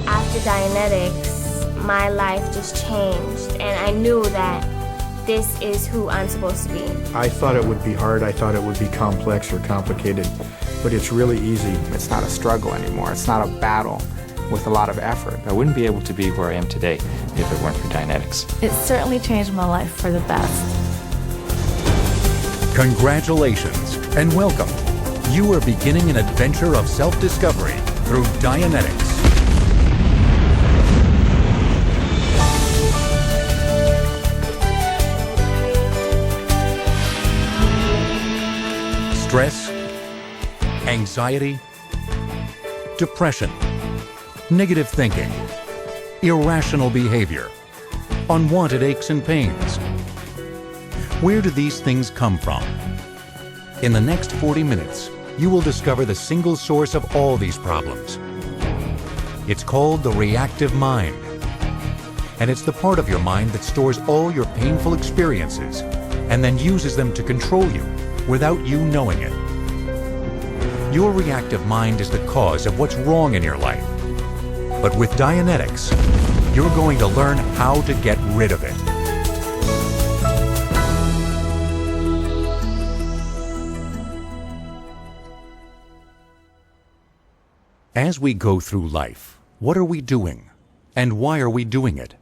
After Dianetics, my life just changed, and I knew that this is who I'm supposed to be. I thought it would be hard, I thought it would be complex or complicated, but it's really easy. It's not a struggle anymore, it's not a battle with a lot of effort. I wouldn't be able to be where I am today if it weren't for Dianetics. It certainly changed my life for the best. Congratulations and welcome. You are beginning an adventure of self-discovery through Dianetics. Stress, anxiety, depression, negative thinking, irrational behavior, unwanted aches and pains. Where do these things come from? In the next 40 minutes, you will discover the single source of all these problems. It's called the reactive mind. And it's the part of your mind that stores all your painful experiences and then uses them to control you without you knowing it. Your reactive mind is the cause of what's wrong in your life. But with Dianetics, you're going to learn how to get rid of it. As we go through life, what are we doing? And why are we doing it?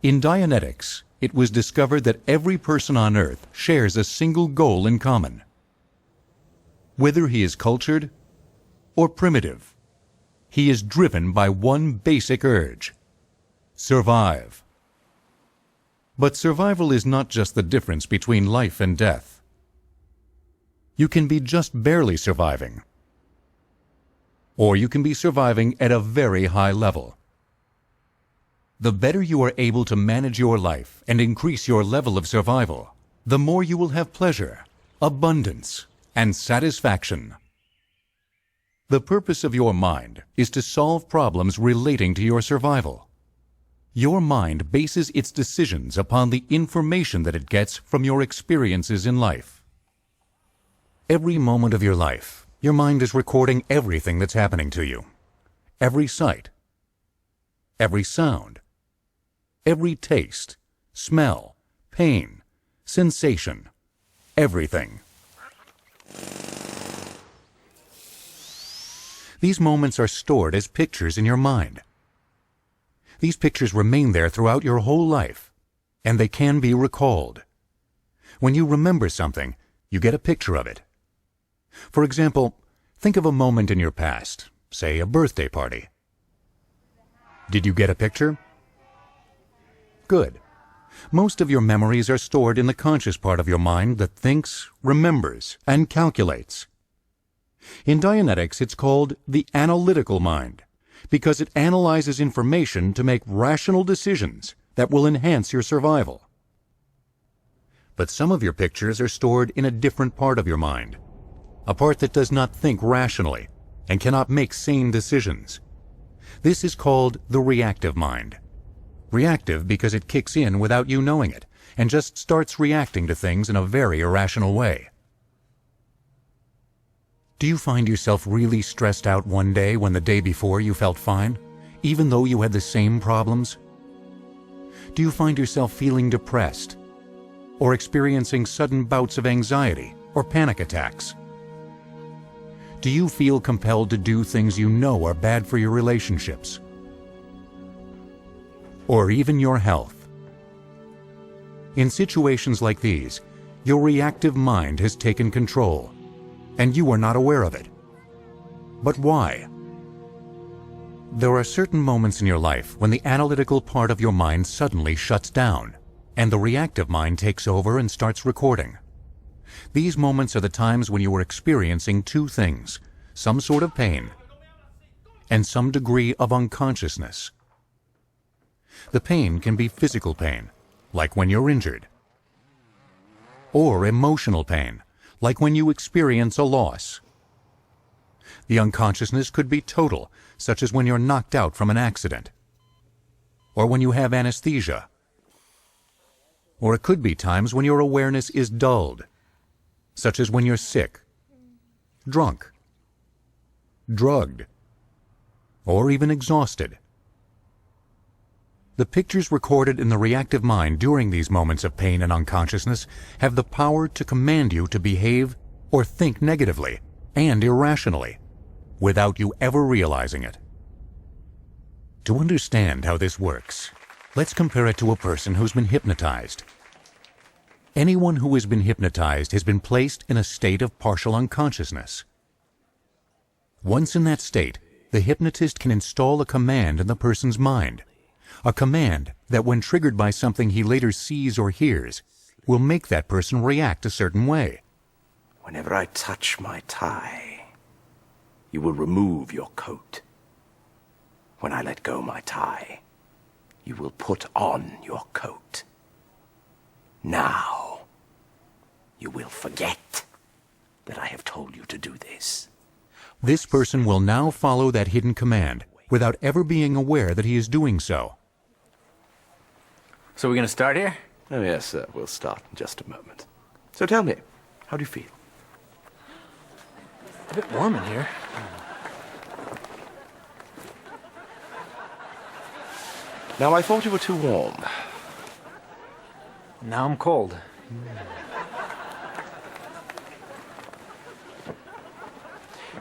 In Dianetics, it was discovered that every person on Earth shares a single goal in common. Whether he is cultured or primitive, he is driven by one basic urge: survive. But survival is not just the difference between life and death. You can be just barely surviving, or you can be surviving at a very high level. The better you are able to manage your life and increase your level of survival, the more you will have pleasure, abundance, and satisfaction. The purpose of your mind is to solve problems relating to your survival. Your mind bases its decisions upon the information that it gets from your experiences in life. Every moment of your life, your mind is recording everything that's happening to you. Every sight, every sound, every taste, smell, pain, sensation, everything. These moments are stored as pictures in your mind. These pictures remain there throughout your whole life, and they can be recalled. When you remember something, you get a picture of it. For example, think of a moment in your past, say a birthday party. Did you get a picture? Good. Most of your memories are stored in the conscious part of your mind that thinks, remembers, and calculates. In Dianetics, it's called the analytical mind, because it analyzes information to make rational decisions that will enhance your survival. But some of your pictures are stored in a different part of your mind, a part that does not think rationally and cannot make sane decisions. This is called the reactive mind. Reactive because it kicks in without you knowing it and just starts reacting to things in a very irrational way. Do you find yourself really stressed out one day when the day before you felt fine, even though you had the same problems? Do you find yourself feeling depressed or experiencing sudden bouts of anxiety or panic attacks? Do you feel compelled to do things you know are bad for your relationships? Or even your health? In situations like these, your reactive mind has taken control, and you are not aware of it. But why? There are certain moments in your life when the analytical part of your mind suddenly shuts down, and the reactive mind takes over and starts recording. These moments are the times when you are experiencing two things: some sort of pain and some degree of unconsciousness. The pain can be physical pain, like when you're injured, or emotional pain, like when you experience a loss. The unconsciousness could be total, such as when you're knocked out from an accident, or when you have anesthesia. Or it could be times when your awareness is dulled, such as when you're sick, drunk, drugged, or even exhausted. The pictures recorded in the reactive mind during these moments of pain and unconsciousness have the power to command you to behave or think negatively and irrationally without you ever realizing it. To understand how this works, let's compare it to a person who's been hypnotized. Anyone who has been hypnotized has been placed in a state of partial unconsciousness. Once in that state, the hypnotist can install a command in the person's mind, a command that, when triggered by something he later sees or hears, will make that person react a certain way. Whenever I touch my tie, you will remove your coat. When I let go my tie, you will put on your coat. Now, you will forget that I have told you to do this. This person will now follow that hidden command without ever being aware that he is doing so. So we're going to start here? Oh, yes, sir. We'll start in just a moment. So tell me, how do you feel? A bit warm in here. Now, I thought you were too warm. Now I'm cold.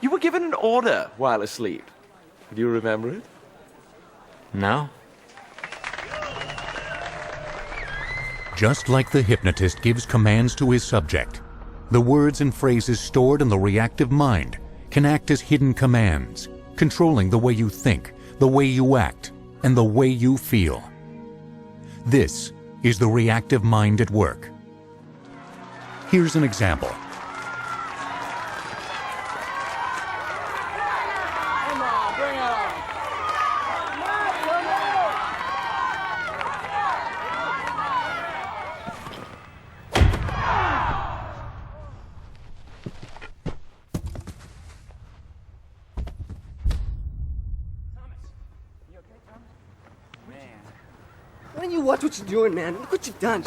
You were given an order while asleep. Do you remember it? No? Just like the hypnotist gives commands to his subject, the words and phrases stored in the reactive mind can act as hidden commands, controlling the way you think, the way you act, and the way you feel. This is the reactive mind at work. Here's an example. Come on, bring it on. Why don't you watch what you're doing, man? Look what you've done.